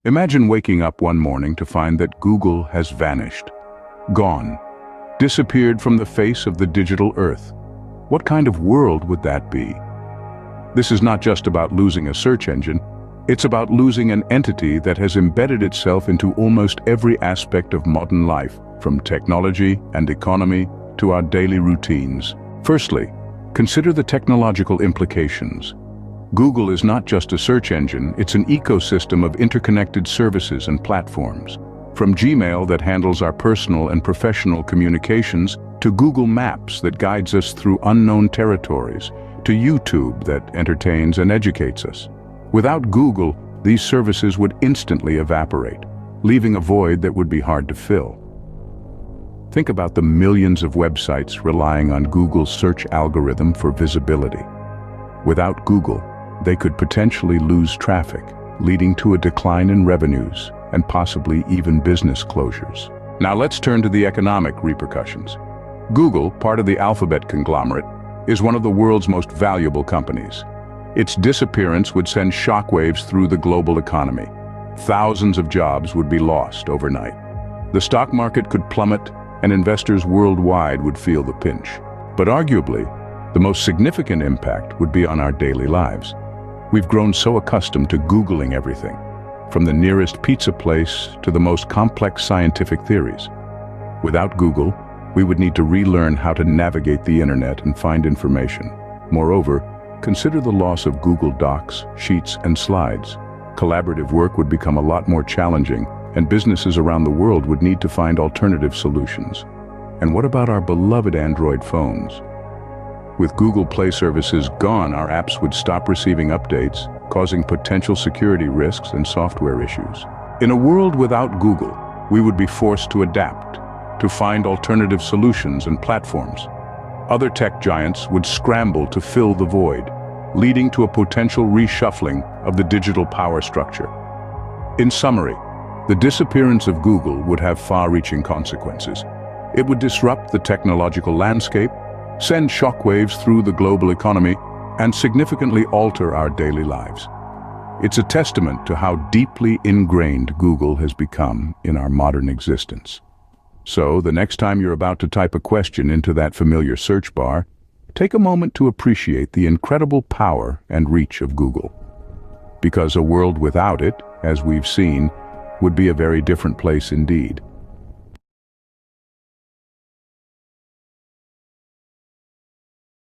Imagine waking up one morning to find that Google has vanished, gone, disappeared from the face of the digital earth. What kind of world would that be? This is not just about losing a search engine, it's about losing an entity that has embedded itself into almost every aspect of modern life, from technology and economy to our daily routines. Firstly, consider the technological implications. Google is not just a search engine, it's an ecosystem of interconnected services and platforms. From Gmail that handles our personal and professional communications, to Google Maps that guides us through unknown territories, to YouTube that entertains and educates us. Without Google, these services would instantly evaporate, leaving a void that would be hard to fill. Think about the millions of websites relying on Google's search algorithm for visibility. Without Google, they could potentially lose traffic, leading to a decline in revenues and possibly even business closures. Now let's turn to the economic repercussions. Google, part of the Alphabet conglomerate, is one of the world's most valuable companies. Its disappearance would send shockwaves through the global economy. Thousands of jobs would be lost overnight. The stock market could plummet, and investors worldwide would feel the pinch. But arguably, the most significant impact would be on our daily lives. We've grown so accustomed to Googling everything, from the nearest pizza place to the most complex scientific theories. Without Google, we would need to relearn how to navigate the internet and find information. Moreover, consider the loss of Google Docs, Sheets, and Slides. Collaborative work would become a lot more challenging, and businesses around the world would need to find alternative solutions. And what about our beloved Android phones? With Google Play services gone, our apps would stop receiving updates, causing potential security risks and software issues. In a world without Google, we would be forced to adapt, to find alternative solutions and platforms. Other tech giants would scramble to fill the void, leading to a potential reshuffling of the digital power structure. In summary, the disappearance of Google would have far-reaching consequences. It would disrupt the technological landscape, send shockwaves through the global economy, and significantly alter our daily lives. It's a testament to how deeply ingrained Google has become in our modern existence. So, the next time you're about to type a question into that familiar search bar, take a moment to appreciate the incredible power and reach of Google. Because a world without it, as we've seen, would be a very different place indeed.